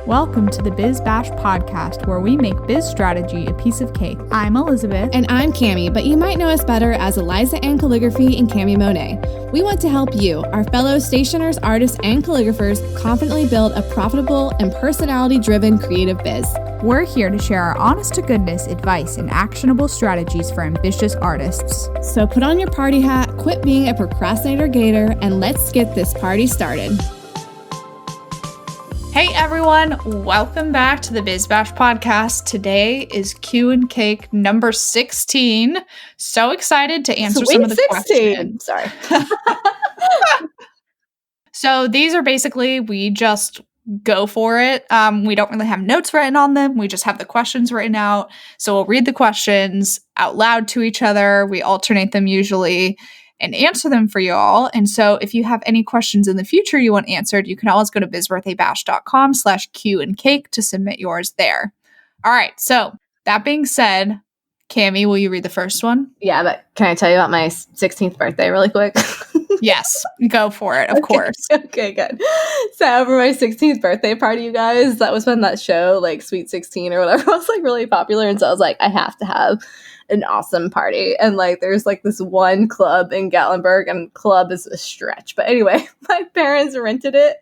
Welcome to the Biz Bash podcast, where we make biz strategy a piece of cake. I'm Elisabeth. And I'm Cami, but you might know us better as Elisabeth and Calligraphy and Cami Monet. We want to help you, our fellow stationers, artists, and calligraphers, confidently build a profitable and personality-driven creative biz. We're here to share our honest-to-goodness advice and actionable strategies for ambitious artists. So put on your party hat, quit being a procrastinator gator, and let's get this party started. Hey everyone, welcome back to the Biz Bash podcast. Today is Q and Cake number 16. So excited to answer some of the questions. Sorry. So these are basically, we just go for it. We don't really have notes written on them. We just have the questions written out. So we'll read the questions out loud to each other. We alternate them usually and answer them for you all. And so if you have any questions in the future you want answered, you can always go to bizbirthdaybash.com/Q and Cake to submit yours there. All right. So that being said, Cami, will you read the first one? Yeah, but can I tell you about my 16th birthday really quick? Yes, go for it, of course. Okay, good. So for my 16th birthday party, you guys, that was when that show, like Sweet 16 or whatever, was like really popular. And so I was like, I have to have an awesome party. And like there's like this one club in Gatlinburg, and club is a stretch. But anyway, my parents rented it.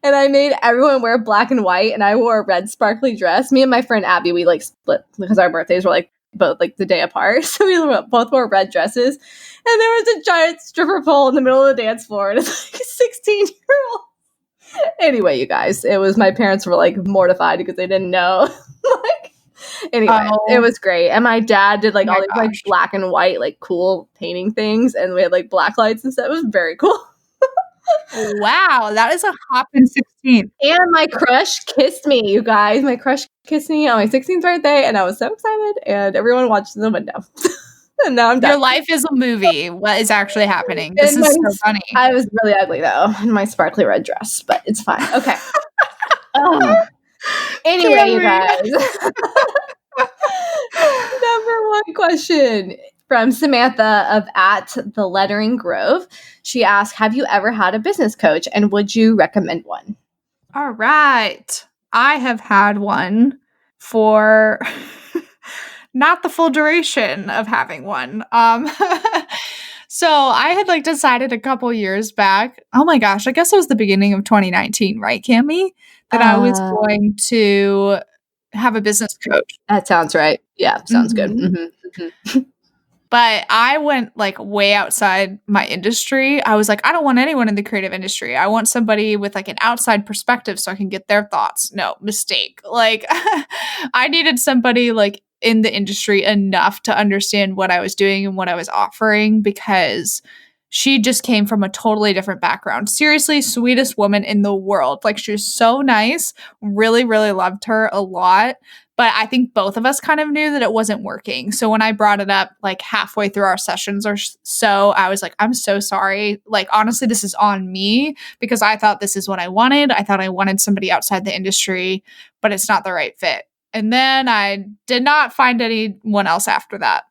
And I made everyone wear black and white, and I wore a red sparkly dress. Me and my friend Abby, we like split because our birthdays were like both like the day apart. So we both wore red dresses. And there was a giant stripper pole in the middle of the dance floor, and it's like a 16-year-old. Anyway, you guys, it was, my parents were like mortified because they didn't know. Anyway, It was great. And my dad did like all these like black and white, like cool painting things. And we had like black lights and stuff. It was very cool. Wow, that is a hopping 16. And my crush kissed me, you guys. My crush kissed me on my 16th birthday, and I was so excited. And everyone watched in the window. And now I'm done. Your life is a movie. What is actually happening? This is so funny. I was really ugly though in my sparkly red dress, but it's fine. Okay. Anyway, you guys. Number one question from Samantha of @TheLetteringGrove. She asked, have you ever had a business coach, and would you recommend one? All right. I have had one for not the full duration of having one. So I had like decided a couple years back, oh my gosh, I guess it was the beginning of 2019, right, Cami? That I was going to have a business coach. That sounds right. Yeah, sounds good. Mm-hmm. Mm-hmm. But I went like way outside my industry. I was like, I don't want anyone in the creative industry. I want somebody with like an outside perspective so I can get their thoughts. No, mistake. Like I needed somebody like in the industry enough to understand what I was doing and what I was offering, because she just came from a totally different background. Seriously, sweetest woman in the world. Like she was so nice. Really, really loved her a lot. But I think both of us kind of knew that it wasn't working. So when I brought it up like halfway through our sessions or so, I was like, I'm so sorry. Like, honestly, this is on me because I thought this is what I wanted. I thought I wanted somebody outside the industry, but it's not the right fit. And then I did not find anyone else after that.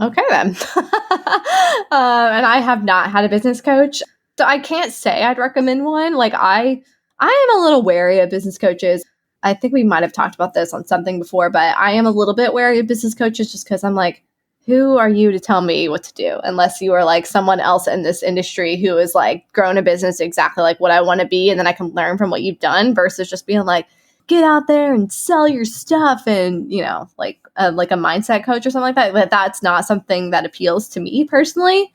Okay, then. And I have not had a business coach, so I can't say I'd recommend one. Like I am a little wary of business coaches. I think we might have talked about this on something before, but I am a little bit wary of business coaches just because I'm like, who are you to tell me what to do? Unless you are like someone else in this industry who is like grown a business exactly like what I want to be, and then I can learn from what you've done, versus just being like, get out there and sell your stuff, and like a mindset coach or something like that. But that's not something that appeals to me personally.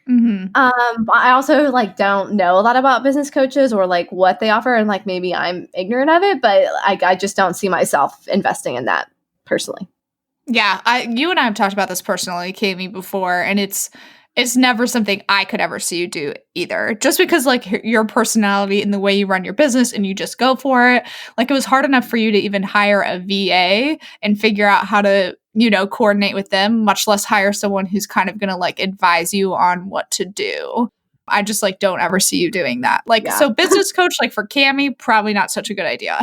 Mm-hmm. I also like don't know a lot about business coaches or like what they offer, and like maybe I'm ignorant of it, but I just don't see myself investing in that personally. Yeah, you and I have talked about this personally, Cami, before, and it's never something I could ever see you do either. Just because like your personality and the way you run your business and you just go for it. Like it was hard enough for you to even hire a VA and figure out how to, coordinate with them, much less hire someone who's kind of going to like advise you on what to do. I just like don't ever see you doing that. Like, yeah. So business coach, like for Cami, probably not such a good idea.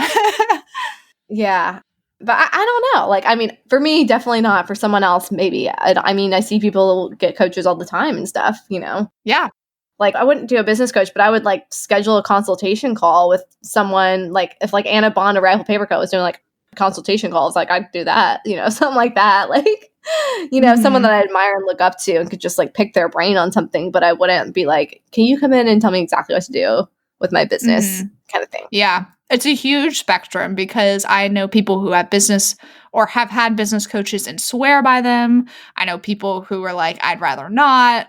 Yeah. But I don't know. Like, I mean, for me, definitely not. For someone else, maybe. I mean, I see people get coaches all the time and stuff, Yeah. Like, I wouldn't do a business coach, but I would like schedule a consultation call with someone. Like, if like Anna Bond or Rifle Paper Co was doing like consultation calls, like I'd do that, something like that. Like, someone that I admire and look up to and could just like pick their brain on something, but I wouldn't be like, can you come in and tell me exactly what to do with my business kind of thing. Yeah. It's a huge spectrum because I know people who have business or have had business coaches and swear by them. I know people who are like, I'd rather not.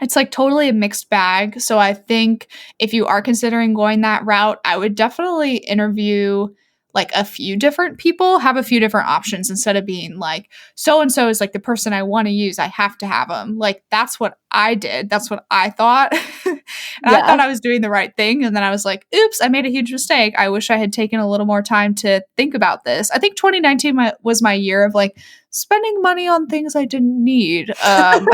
It's like totally a mixed bag. So I think if you are considering going that route, I would definitely interview like a few different people, have a few different options instead of being like, so and so is like the person I want to use. I have to have them. Like, that's what I did. That's what I thought. And I thought I was doing the right thing. And then I was like, oops, I made a huge mistake. I wish I had taken a little more time to think about this. I think 2019 was my year of like spending money on things I didn't need. I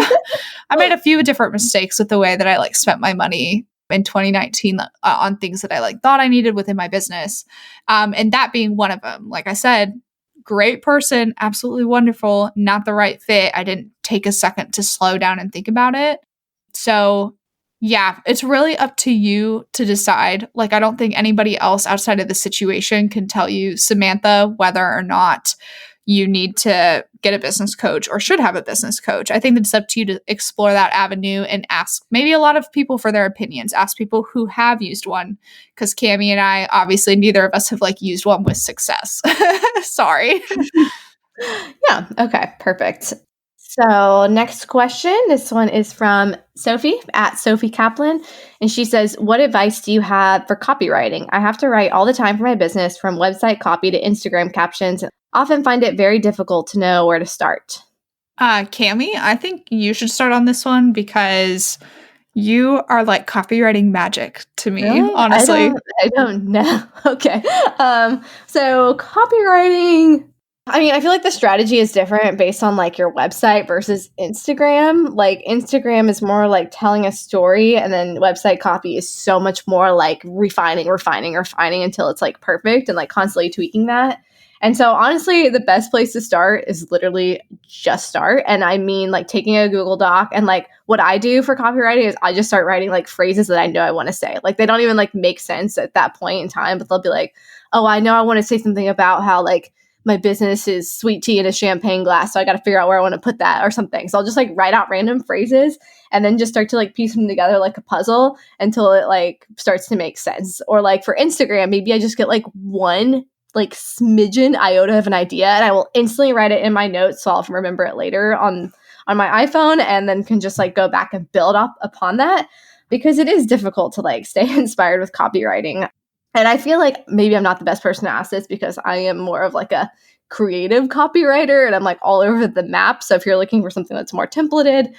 made a few different mistakes with the way that I like spent my money in 2019 on things that I like thought I needed within my business. And that being one of them. Like I said, great person, absolutely wonderful, not the right fit. I didn't take a second to slow down and think about it. So yeah, it's really up to you to decide. Like, I don't think anybody else outside of the situation can tell you, Samantha, whether or not you need to get a business coach or should have a business coach. I think it's up to you to explore that avenue and ask maybe a lot of people for their opinions. Ask people who have used one, because Cami and I, obviously neither of us have like used one with success. Sorry. Yeah. Okay. Perfect. So next question. This one is from Sophie at Sophie Kaplan. And she says, what advice do you have for copywriting? I have to write all the time for my business, from website copy to Instagram captions. Often find it very difficult to know where to start. Cami, I think you should start on this one because you are like copywriting magic to me, Really? honestly. I don't know. Okay. So copywriting, I mean, I feel like the strategy is different based on like your website versus Instagram. Like, Instagram is more like telling a story, and then website copy is so much more like refining until it's like perfect and like constantly tweaking that. And so honestly, the best place to start is literally just start. And I mean, like, taking a Google Doc, and like what I do for copywriting is I just start writing like phrases that I know I want to say. Like, they don't even like make sense at that point in time, but they'll be like, oh, I know I want to say something about how like my business is sweet tea in a champagne glass, so I got to figure out where I want to put that or something. So I'll just like write out random phrases and then just start to like piece them together like a puzzle until it like starts to make sense. Or like for Instagram, maybe I just get like one like smidgen iota of an idea, and I will instantly write it in my notes so I'll remember it later on my iPhone, and then can just like go back and build up upon that, because it is difficult to like stay inspired with copywriting. And I feel like maybe I'm not the best person to ask this, because I am more of like a creative copywriter and I'm like all over the map. So if you're looking for something that's more templated,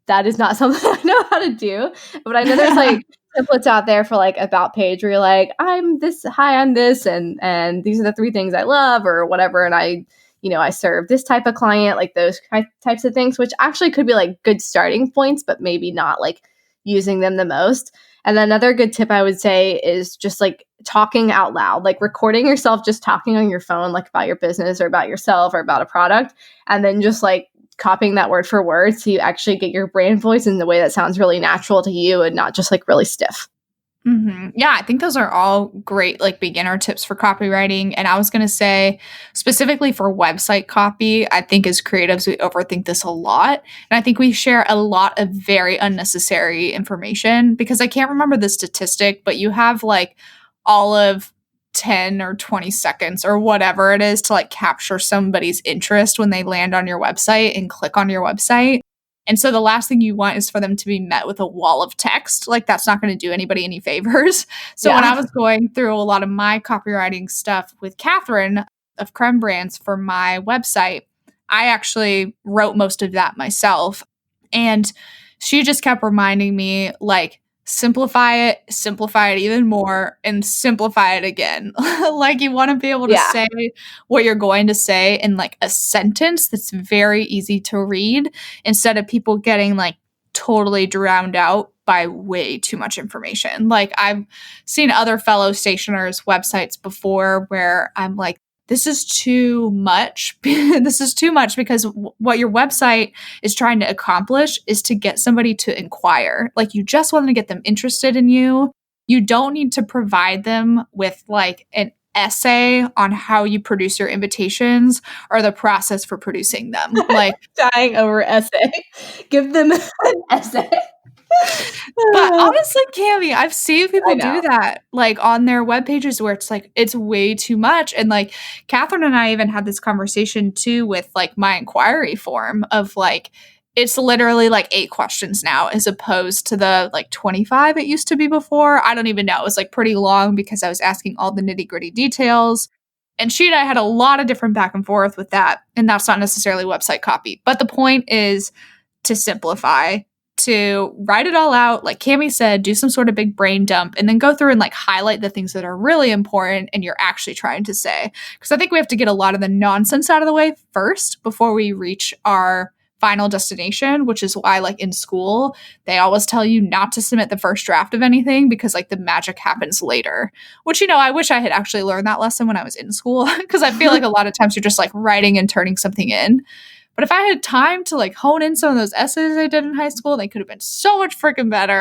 that is not something I know how to do. But I know there's like templates out there for like about page where you're like, I'm this high on this, and these are the 3 things I love or whatever. And I serve this type of client, like those types of things, which actually could be like good starting points, but maybe not like using them the most. And then another good tip I would say is just like talking out loud, like recording yourself just talking on your phone, like about your business or about yourself or about a product, and then just like copying that word for word so you actually get your brand voice in the way that sounds really natural to you and not just like really stiff. Mm-hmm. Yeah, I think those are all great like beginner tips for copywriting. And I was going to say, specifically for website copy, I think as creatives, we overthink this a lot. And I think we share a lot of very unnecessary information, because I can't remember the statistic, but you have like all of 10 or 20 seconds or whatever it is to like capture somebody's interest when they land on your website and click on your website. And so the last thing you want is for them to be met with a wall of text. Like, that's not going to do anybody any favors. So when I was going through a lot of my copywriting stuff with Catherine of Creme Brands for my website, I actually wrote most of that myself. And she just kept reminding me, like, simplify it even more, and simplify it again. Like, you want to be able to say what you're going to say in like a sentence that's very easy to read, instead of people getting like totally drowned out by way too much information. Like, I've seen other fellow stationers' websites before where I'm like, this is too much. This is too much because what your website is trying to accomplish is to get somebody to inquire. Like you just want to get them interested in you. You don't need to provide them with like an essay on how you produce your invitations or the process for producing them. Like Dying over essay. Give them an essay. But honestly, Cami, I've seen people I do know. that like on their web pages where it's like it's way too much. And like Catherine and I even had this conversation too with like my inquiry form of like it's literally like 8 questions now as opposed to the like 25 it used to be before. I don't even know. It was like pretty long because I was asking all the nitty-gritty details. And she and I had a lot of different back and forth with that. And that's not necessarily website copy. But the point is to simplify, to write it all out. Like Cami said, do some sort of big brain dump and then go through and like highlight the things that are really important and you're actually trying to say. Because I think we have to get a lot of the nonsense out of the way first before we reach our final destination, which is why like in school, they always tell you not to submit the first draft of anything because like the magic happens later, which, you know, I wish I had actually learned that lesson when I was in school because I feel like a lot of times you're just like writing and turning something in. But if I had time to like hone in some of those essays I did in high school, they could have been so much freaking better.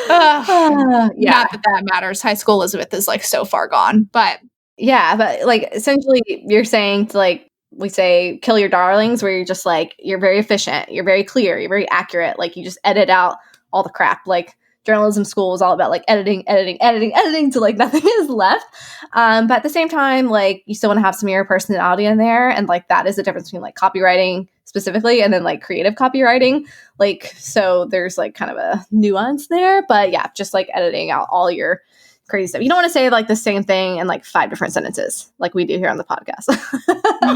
Yeah. Not that that matters. High school Elizabeth is like so far gone, but Yeah, but like essentially you're saying to like we say kill your darlings where you're just like you're very efficient, you're very clear, you're very accurate, like you just edit out all the crap. Like journalism school is all about like editing to like nothing is left. But at the same time, like you still want to have some of your personality in there, and like that is the difference between like copywriting specifically and then like creative copywriting. Like so there's like kind of a nuance there, but yeah, just like editing out all your crazy stuff. You don't want to say like the same thing in like 5 different sentences like we do here on the podcast.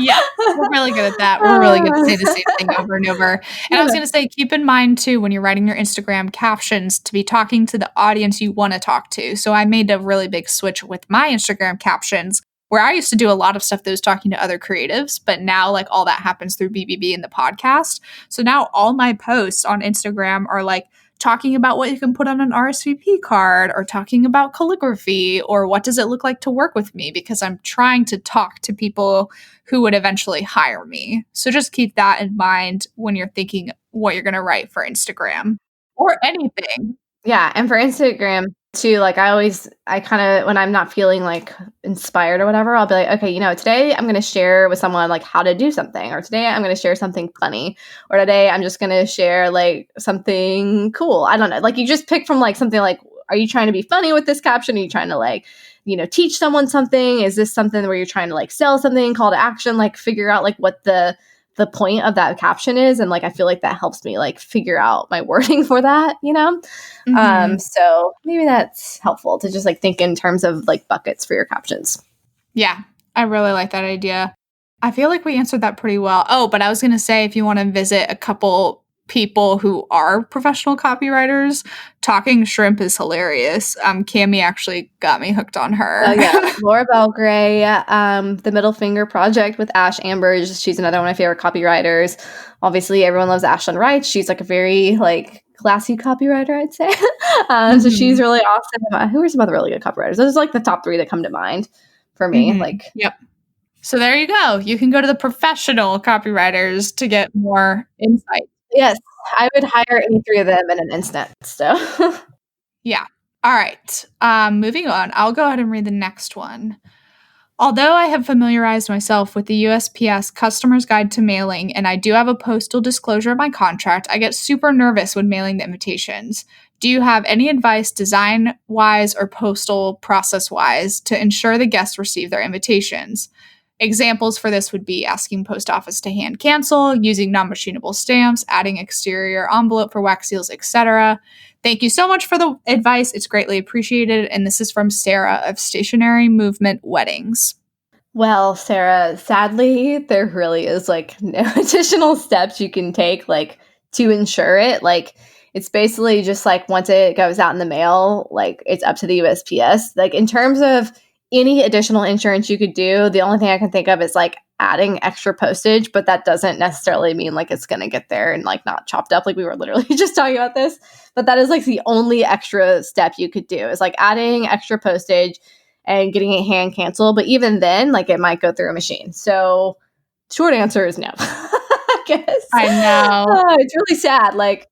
yeah, we're really good at that. We're really good at saying the same thing over and over. And I was going to say, keep in mind too, when you're writing your Instagram captions to be talking to the audience you want to talk to. So I made a really big switch with my Instagram captions where I used to do a lot of stuff that was talking to other creatives, but now like all that happens through BBB and the podcast. So now all my posts on Instagram are like talking about what you can put on an RSVP card or talking about calligraphy or what does it look like to work with me because I'm trying to talk to people who would eventually hire me. So just keep that in mind when you're thinking what you're going to write for Instagram or anything. Yeah, and for Instagram too, like I kind of when I'm not feeling like inspired or whatever, I'll be like, okay, you know, today I'm going to share with someone like how to do something, or today I'm going to share something funny, or today I'm just going to share like something cool. I don't know. Like you just pick from like something like, are you trying to be funny with this caption? Are you trying to like, you know, teach someone something? Is this something where you're trying to like sell something, call to action, like figure out like what the point of that caption is, and like I feel like that helps me like figure out my wording for that, you know. So maybe that's helpful to just like think in terms of like buckets for your captions. Yeah, I really like that idea. I feel like we answered that pretty well. Oh, but I was going to say, if you want to visit a couple people who are professional copywriters, Talking Shrimp is hilarious. Cami actually got me hooked on her. Oh yeah, Laura Belgray, The Middle Finger Project with Ash Ambers. She's another one of my favorite copywriters. Obviously, everyone loves Ashlyn Wright. She's like a very like classy copywriter, I'd say. So she's really awesome. Who are some other really good copywriters? Those are like the top 3 that come to mind for me. Like, yep. So there you go. You can go to the professional copywriters to get more insight. Yes, I would hire any 3 of them in an instant. So, yeah. All right. Moving on. I'll go ahead and read the next one. Although I have familiarized myself with the USPS Customer's Guide to Mailing and I do have a postal disclosure in my contract, I get super nervous when mailing the invitations. Do you have any advice design-wise or postal process-wise to ensure the guests receive their invitations? Examples for this would be asking post office to hand cancel, using non-machinable stamps, adding exterior envelope for wax seals, etc. Thank you so much for the advice. It's greatly appreciated. And this is from Sarah of Stationary Movement Weddings. Well, Sarah, sadly, there really is like no additional steps you can take like to ensure it. Like it's basically just like once it goes out in the mail, like it's up to the USPS. Like in terms of any additional insurance you could do, the only thing I can think of is like adding extra postage, but that doesn't necessarily mean like it's going to get there and like not chopped up. Like we were literally just talking about this, but that is like the only extra step you could do is like adding extra postage and getting it hand canceled. But even then, like it might go through a machine. So short answer is no. I guess. I know. It's really sad. Like,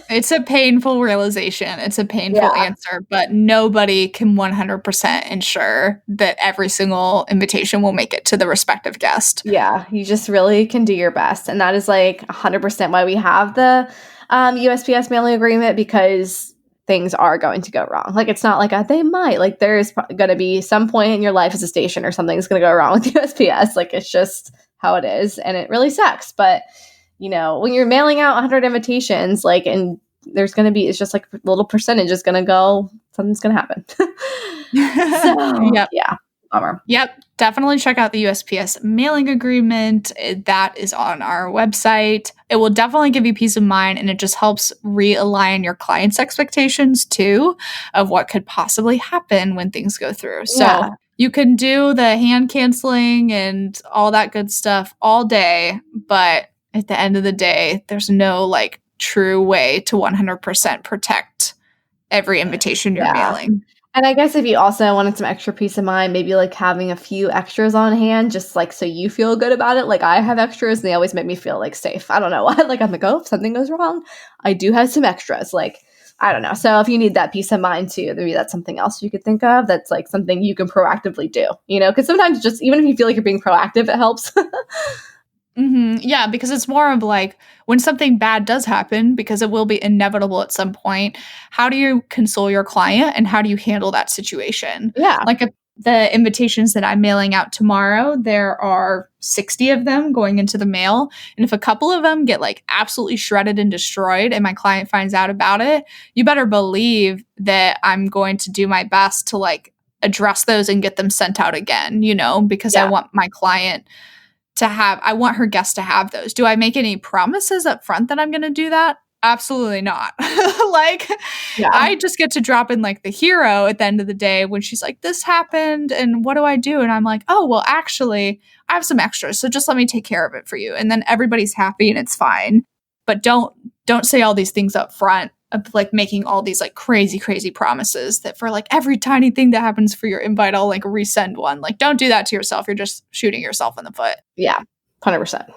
It's a painful realization. It's a painful yeah. answer, but nobody can 100% ensure that every single invitation will make it to the respective guest. Yeah, you just really can do your best. And that is like 100% why we have the USPS mailing agreement, because things are going to go wrong. Like, it's not like they might. Like, there's going to be some point in your life as a station or something's going to go wrong with USPS. Like, it's just how it is. And it really sucks. But, when you're mailing out 100 invitations, like, and there's going to be, it's just like a little percentage is going to go, something's going to happen. So, Yep. yeah, bummer. Yep. Definitely check out the USPS mailing agreement. That is on our website. It will definitely give you peace of mind, and it just helps realign your clients' expectations too of what could possibly happen when things go through. So you can do the hand canceling and all that good stuff all day, but at the end of the day, there's no like true way to 100% protect every invitation you're mailing. And I guess if you also wanted some extra peace of mind, maybe like having a few extras on hand, just like so you feel good about it. Like I have extras and they always make me feel like safe. I don't know why. Like I'm like, oh, if something goes wrong, I do have some extras. Like, I don't know. So if you need that peace of mind too, maybe that's something else you could think of. That's like something you can proactively do, because sometimes just even if you feel like you're being proactive, it helps. Mm-hmm. Yeah, because it's more of like when something bad does happen, because it will be inevitable at some point, how do you console your client and how do you handle that situation? Yeah. Like the invitations that I'm mailing out tomorrow, there are 60 of them going into the mail. And if a couple of them get like absolutely shredded and destroyed and my client finds out about it, you better believe that I'm going to do my best to like address those and get them sent out again, because I want my client I want her guests to have those. Do I make any promises up front that I'm going to do that? Absolutely not. I just get to drop in like the hero at the end of the day when she's like, this happened and what do I do? And I'm like, oh, well, actually, I have some extras. So just let me take care of it for you. And then everybody's happy and it's fine. But don't say all these things up front of like making all these like crazy promises that for like every tiny thing that happens for your invite, I'll like resend one. Like, don't do that to yourself. You're just shooting yourself in the foot. Yeah, 100%.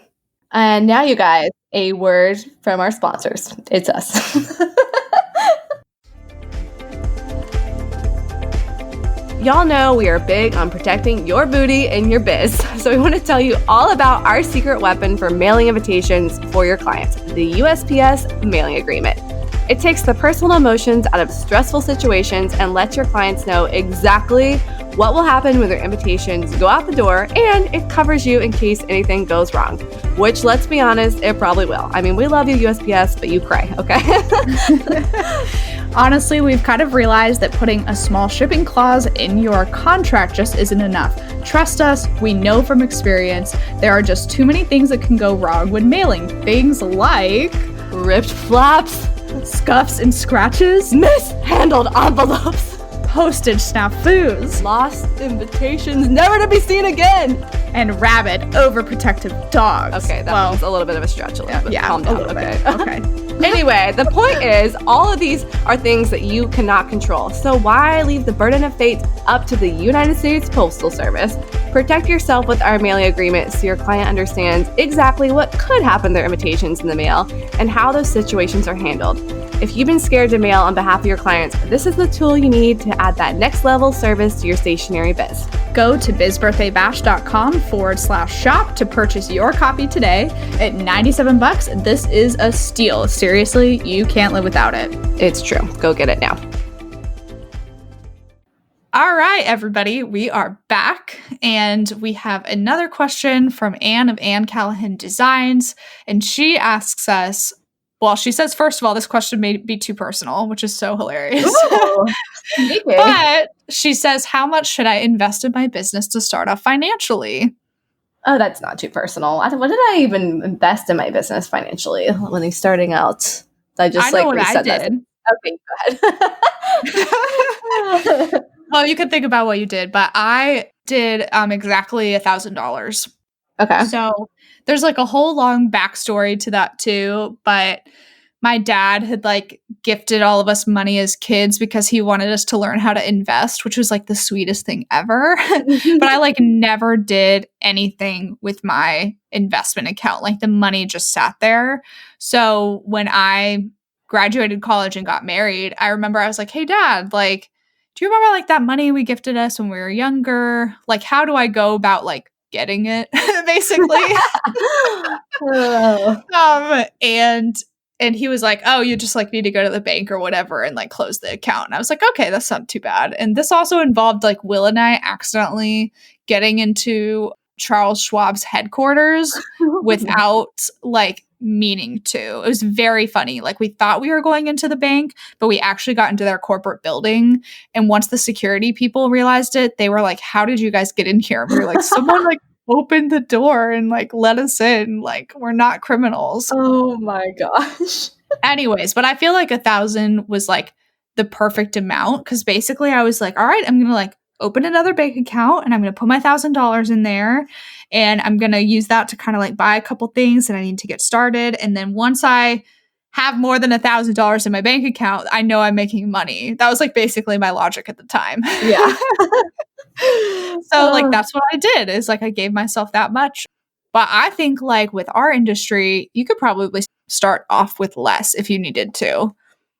And now, you guys, a word from our sponsors. It's us. Y'all know we are big on protecting your booty and your biz. So we want to tell you all about our secret weapon for mailing invitations for your clients, the USPS mailing agreement. It takes the personal emotions out of stressful situations and lets your clients know exactly what will happen when their invitations go out the door, and it covers you in case anything goes wrong, which, let's be honest, it probably will. I mean, we love you, USPS, but you cray, okay? Honestly, we've kind of realized that putting a small shipping clause in your contract just isn't enough. Trust us, we know from experience, there are just too many things that can go wrong when mailing. Things like ripped flaps, scuffs and scratches, mishandled envelopes, postage snafus, lost invitations never to be seen again, and rabid, overprotective dogs. Okay, that was a little bit of a stretch. Calm down. Okay. Anyway, the point is, all of these are things that you cannot control. So why leave the burden of fate up to the United States Postal Service? Protect yourself with our mailing agreement so your client understands exactly what could happen to their invitations in the mail and how those situations are handled. If you've been scared to mail on behalf of your clients, this is the tool you need to add that next level service to your stationery biz. Go to bizbirthdaybash.com/shop to purchase your copy today at $97. This is a steal. Seriously, you can't live without it. It's true. Go get it now. All right, everybody, we are back, and we have another question from Anne of Anne Callahan Designs, and she asks us, well, she says, first of all, this question may be too personal, which is so hilarious. Ooh, but she says, how much should I invest in my business to start off financially? Oh, that's not too personal. What did I even invest in my business financially when he's starting out? I know what I did. Okay, go ahead. Well, you can think about what you did, but I did exactly $1,000. Okay. So there's like a whole long backstory to that too, but my dad had like gifted all of us money as kids because he wanted us to learn how to invest, which was like the sweetest thing ever. But I like never did anything with my investment account. Like the money just sat there. So when I graduated college and got married, I remember I was like, "Hey dad, like, do you remember like that money we gifted us when we were younger? Like, how do I go about like getting it?" Basically. Oh. And he was like, "Oh, you just like need to go to the bank or whatever and like close the account." And I was like, "Okay, that's not too bad." And this also involved like Will and I accidentally getting into Charles Schwab's headquarters without like meaning to. It was very funny. Like we thought we were going into the bank, but we actually got into their corporate building. And once the security people realized it, they were like, "How did you guys get in here?" And we were like, "Someone like opened the door and like let us in. Like we're not criminals." Oh my gosh. Anyways, but I feel like 1,000 was like the perfect amount because basically I was like, all right, I'm gonna like open another bank account and I'm gonna put my $1,000 in there and I'm gonna use that to kind of like buy a couple things that I need to get started. And then once I have more than $1,000 in my bank account, I know I'm making money. That was like basically my logic at the time. Yeah. So like that's what I did is like I gave myself that much. But I think like with our industry, you could probably start off with less if you needed to.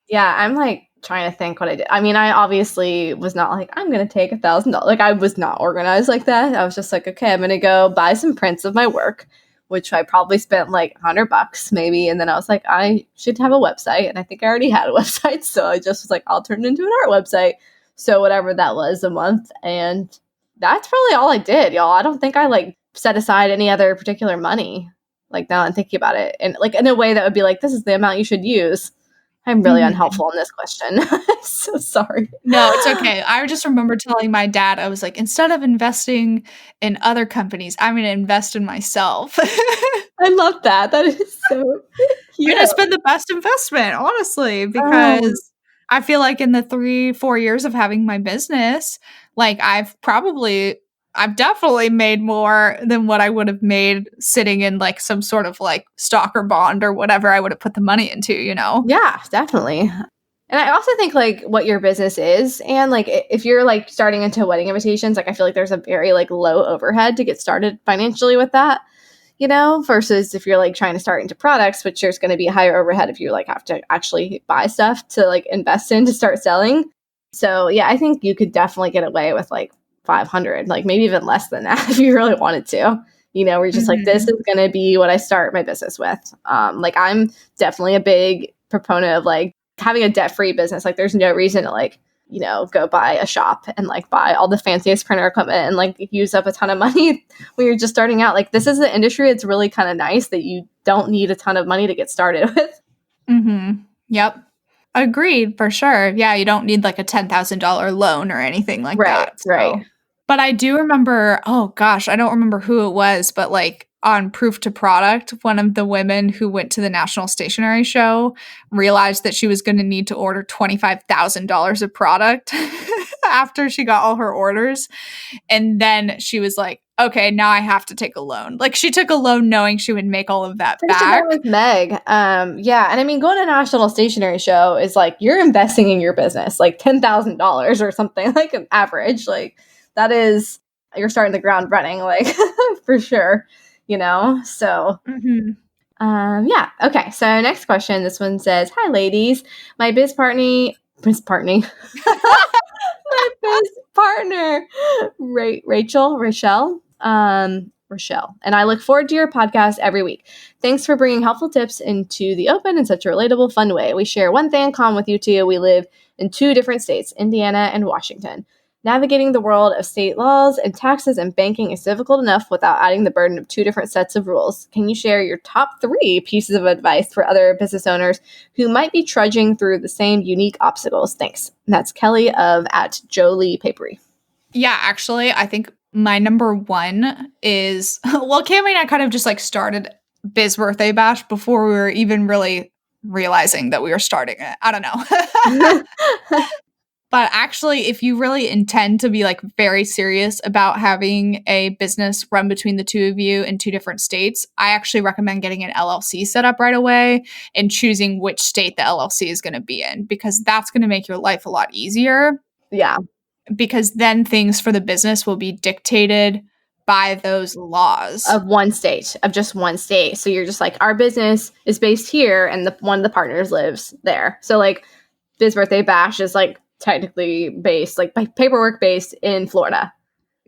Yeah, I'm like trying to think what I did. I mean, I obviously was not like, I'm going to take $1,000. Like, I was not organized like that. I was just like, okay, I'm going to go buy some prints of my work, which I probably spent like $100 maybe. And then I was like, I should have a website. And I think I already had a website. So I just was like, I'll turn it into an art website. So whatever that was a month. And that's probably all I did, y'all. I don't think I like set aside any other particular money. Like now I'm thinking about it and like in a way that would be like, this is the amount you should use. I'm really unhelpful in this question. I'm so sorry. No, it's okay. I just remember telling my dad, I was like, instead of investing in other companies, I'm going to invest in myself. I love that. That is so cute. And it's been the best investment, honestly, because I feel like in the 3-4 years of having my business, like I've definitely made more than what I would have made sitting in like some sort of like stock or bond or whatever I would have put the money into, you know? Yeah, definitely. And I also think like what your business is and like if you're like starting into wedding invitations, like I feel like there's a very like low overhead to get started financially with that, you know, versus if you're like trying to start into products, which there's going to be a higher overhead if you like have to actually buy stuff to like invest in to start selling. So yeah, I think you could definitely get away with like 500, like maybe even less than that if you really wanted to, you know, we're just like, this is going to be what I start my business with. Like I'm definitely a big proponent of like having a debt-free business. Like there's no reason to like, you know, go buy a shop and like buy all the fanciest printer equipment and like use up a ton of money when you're just starting out. Like this is the industry. It's really kind of nice that you don't need a ton of money to get started with. Yep. Agreed, for sure. Yeah, you don't need like a $10,000 loan or anything like that. So. Right. But I do remember, oh gosh, I don't remember who it was, but like on Proof to Product, one of the women who went to the National Stationery Show realized that she was going to need to order $25,000 of product after she got all her orders. And then she was like, okay, now I have to take a loan. Like she took a loan knowing she would make all of that Pretty back. sure that was Meg. Yeah. And I mean, going to National Stationery Show is like, you're investing in your business, like $10,000 or something, like an average. Like that is, you're starting the ground running, like for sure, you know? So, yeah. Okay. So next question. This one says, hi ladies, my biz partner, my biz partner, Rochelle, and I look forward to your podcast every week. Thanks for bringing helpful tips into the open in such a relatable, fun way. We share one thing in common with you two. We live in 2 different states, Indiana and Washington. Navigating the world of state laws and taxes and banking is difficult enough without adding the burden of 2 different sets of rules. Can you share your top 3 pieces of advice for other business owners who might be trudging through the same unique obstacles? Thanks. And that's Kelly of at Jolie Papery. Yeah, actually, I think my number 1 is, well, Cami and I kind of just like started Biz Birthday Bash before we were even really realizing that we were starting it. I don't know. But actually, if you really intend to be like very serious about having a business run between the two of you in two different states, I actually recommend getting an LLC set up right away and choosing which state the LLC is going to be in, because that's going to make your life a lot easier. Yeah. Because then things for the business will be dictated by those laws. Of just one state. So you're just like, our business is based here and one of the partners lives there. So like Biz Birthday Bash is like technically based, like by paperwork based in Florida.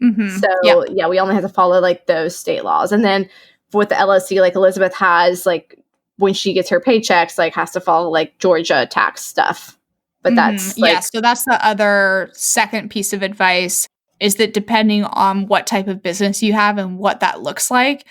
Mm-hmm. So yeah, we only have to follow like those state laws. And then with the LLC, like Elisabeth has like when she gets her paychecks, like has to follow like Georgia tax stuff. But that's like, so that's the other second piece of advice, is that depending on what type of business you have and what that looks like,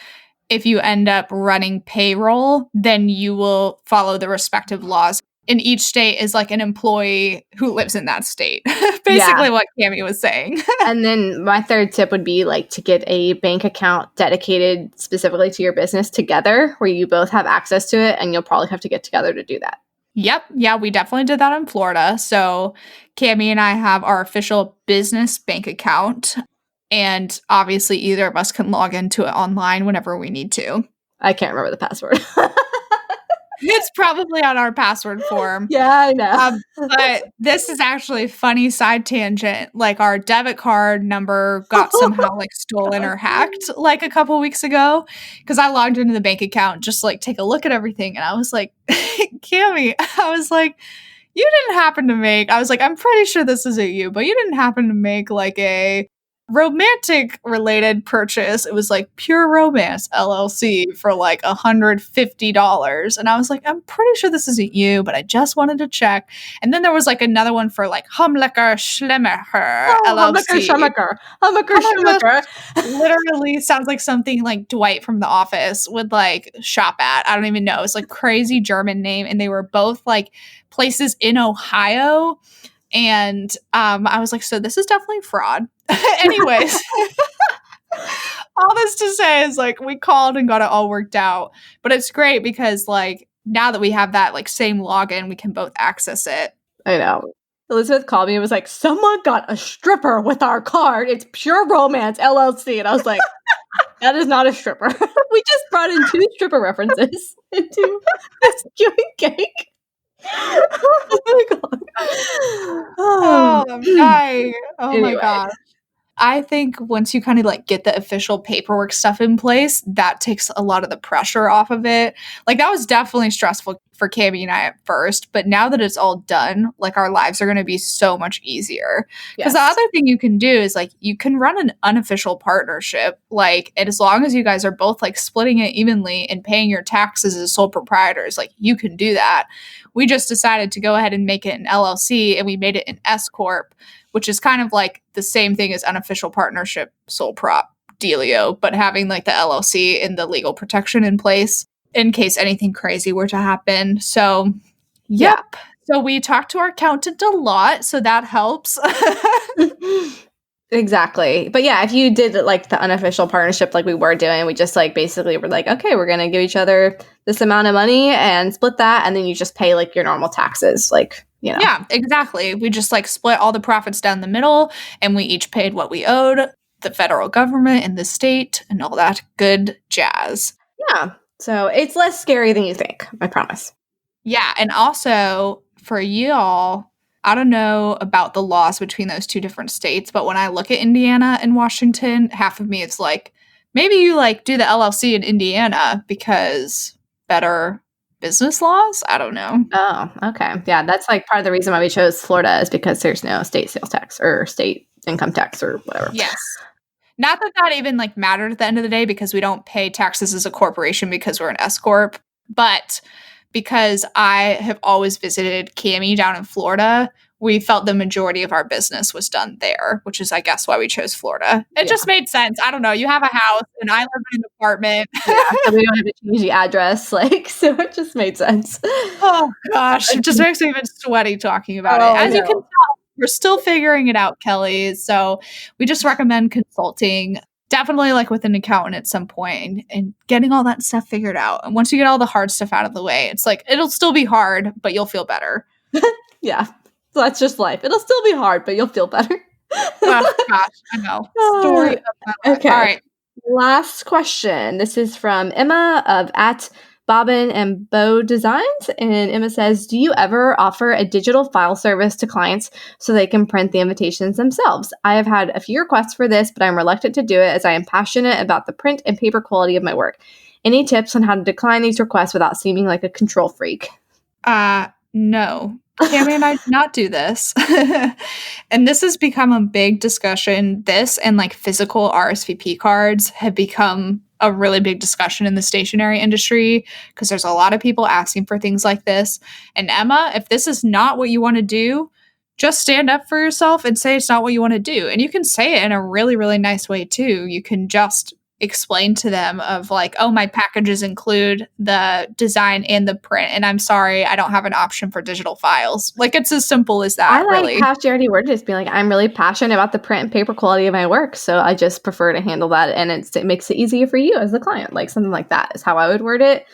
if you end up running payroll, then you will follow the respective laws. And each state is like an employee who lives in that state. Basically what Cami was saying. And then my third tip would be like to get a bank account dedicated specifically to your business together, where you both have access to it, and you'll probably have to get together to do that. Yep. Yeah, we definitely did that in Florida. So Cami and I have our official business bank account, and obviously either of us can log into it online whenever we need to. I can't remember the password. It's probably on our password form. Yeah, I know. But this is actually a funny side tangent. Like our debit card number got somehow like stolen or hacked like a couple weeks ago, because I logged into the bank account just like take a look at everything, and I was like, Cami, I was like, you didn't happen to make, I was like, I'm pretty sure this isn't you, but you didn't happen to make like a romantic related purchase. It was like Pure Romance LLC for like $150. And I was like, I'm pretty sure this isn't you, but I just wanted to check. And then there was like another one for like Humlecker Schlemmecher LLC. Humlecker. Literally sounds like something like Dwight from The Office would like shop at. I don't even know. It's like crazy German name. And they were both like places in Ohio. And I was like, so this is definitely fraud. Anyways, all this to say is like we called and got it all worked out. But it's great because like now that we have that like same login, we can both access it. I know. Elisabeth called me and was like, someone got a stripper with our card. It's Pure Romance LLC. And I was like, that is not a stripper. We just brought in 2 stripper references into this cake. Oh my god. Oh, I'm dying. Oh Anyway. my god. I think once you kind of like get the official paperwork stuff in place, that takes a lot of the pressure off of it. Like that was definitely stressful for Cami and I at first, but now that it's all done, like our lives are going to be so much easier. Because the other thing you can do is like you can run an unofficial partnership, like, and as long as you guys are both like splitting it evenly and paying your taxes as sole proprietors, like you can do that. We just decided to go ahead and make it an LLC, and we made it an S Corp, which is kind of like the same thing as unofficial partnership sole prop dealio, but having like the LLC and the legal protection in place in case anything crazy were to happen. So, yep. So we talked to our accountant a lot, so that helps. Exactly. But yeah, if you did like the unofficial partnership like we were doing, we just like basically were like, okay, we're going to give each other this amount of money and split that. And then you just pay like your normal taxes. Like, you know. Yeah, exactly. We just like split all the profits down the middle, and we each paid what we owed the federal government and the state and all that good jazz. Yeah. So it's less scary than you think. I promise. Yeah. And also for y'all, I don't know about the laws between those two different states, but when I look at Indiana and Washington, half of me is like, maybe you like do the LLC in Indiana because better business laws? I don't know. Oh, okay. Yeah, that's like part of the reason why we chose Florida is because there's no state sales tax or state income tax or whatever. Yes. Not that that even like mattered at the end of the day because we don't pay taxes as a corporation because we're an S Corp, but because I have always visited Cami down in Florida, we felt the majority of our business was done there, which is, I guess, why we chose Florida. It just made sense. I don't know. You have a house and I live in an apartment. Yeah, so we don't have to change the address. Like, so it just made sense. Oh, gosh. It just makes me even sweaty talking about it. As you can tell, we're still figuring it out, Kelly. So we just recommend consulting. Definitely like with an accountant at some point and getting all that stuff figured out. And once you get all the hard stuff out of the way, it's like, it'll still be hard, but you'll feel better. Yeah. So that's just life. It'll still be hard, but you'll feel better. Oh, gosh, I know. Story of my life. Okay. All right. Last question. This is from Emma of at Bobbin and Bow Designs. And Emma says, do you ever offer a digital file service to clients so they can print the invitations themselves? I have had a few requests for this, but I'm reluctant to do it as I am passionate about the print and paper quality of my work. Any tips on how to decline these requests without seeming like a control freak? No. Cami and I do not do this. And this has become a big discussion. This and like physical RSVP cards have become a really big discussion in the stationery industry because there's a lot of people asking for things like this. And Emma, if this is not what you want to do, just stand up for yourself and say it's not what you want to do. And you can say it in a really, really nice way too. You can just explain to them of like, oh, my packages include the design and the print, and I'm sorry, I don't have an option for digital files. Like, it's as simple as that. I like really. how she already worded it, being like, I'm really passionate about the print and paper quality of my work, so I just prefer to handle that, and it makes it easier for you as the client. Like, something like that is how I would word it.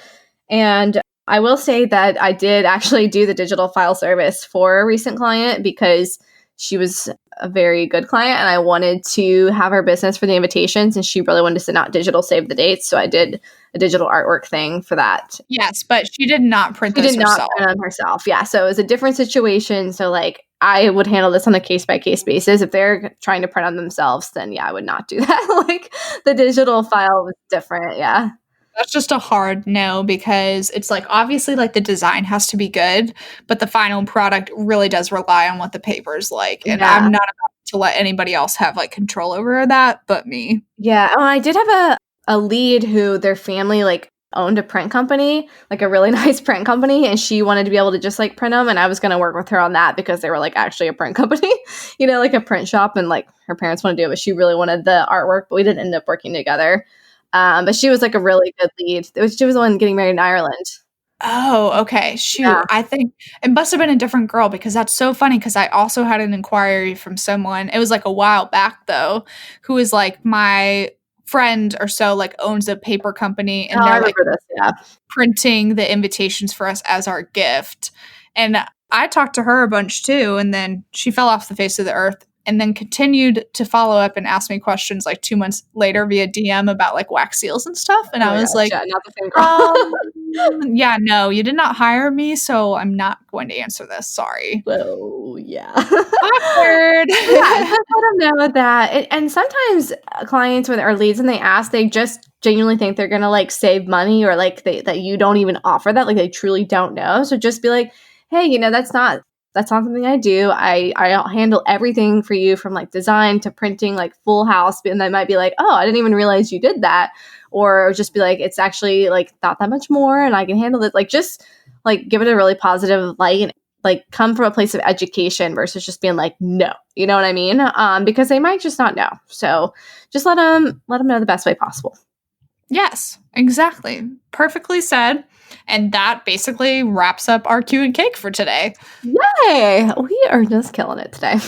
And I will say that I did actually do the digital file service for a recent client because she was a very good client and I wanted to have her business for the invitations, and she really wanted to send out digital save the dates. So I did a digital artwork thing for that. Yes, but she did not print She those did not herself. print them herself. Yeah. So it was a different situation. So like I would handle this on a case by case basis. If they're trying to print on themselves, then yeah, I would not do that. Like the digital file was different. Yeah. That's just a hard no, because it's like obviously like the design has to be good, but the final product really does rely on what the paper's like. And Yeah. I'm not about to let anybody else have like control over that but me. Yeah. Oh, I did have a lead who their family like owned a print company, like a really nice print company, and she wanted to be able to just like print them, and I was going to work with her on that because they were like actually a print company, you know, like a print shop, and like her parents wanted to do it, but she really wanted the artwork, but we didn't end up working together. But she was like a really good lead. She was the one getting married in Ireland. Oh, okay. Shoot. Yeah. I think it must have been a different girl because that's so funny because I also had an inquiry from someone. It was like a while back though, who was like my friend or so, like owns a paper company, and Oh, I they're like remember this. Yeah. printing the invitations for us as our gift. And I talked to her a bunch too, and then she fell off the face of the earth, and then continued to follow up and ask me questions like 2 months later via DM about like wax seals and stuff. And I was like, yeah, not the same girl. yeah, no, you did not hire me, so I'm not going to answer this. Sorry. Well, yeah. Awkward. Yeah, just let them know that. And sometimes clients when or leads and they ask, they just genuinely think they're gonna like save money, or like that you don't even offer that, like they truly don't know. So just be like, hey, you know, that's not something I do. I'll handle everything for you from like design to printing, like full house. And they might be like, oh, I didn't even realize you did that. Or just be like, it's actually like not that much more and I can handle it. Like just like give it a really positive light and like come from a place of education versus just being like, no, you know what I mean? Because they might just not know. So just let them know the best way possible. Yes, exactly. Perfectly said. And that basically wraps up our Q and Cake for today. Yay! We are just killing it today.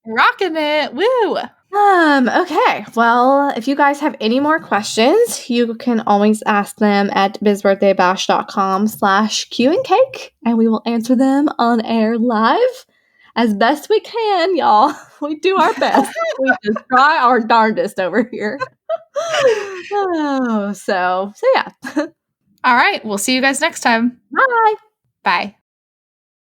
Rocking it. Woo! Okay. Well, if you guys have any more questions, you can always ask them at bizbirthdaybash.com/Q and Cake, and we will answer them on air live as best we can, y'all. We do our best. We just try our darndest over here. So yeah. All right. We'll see you guys next time. Bye. Bye.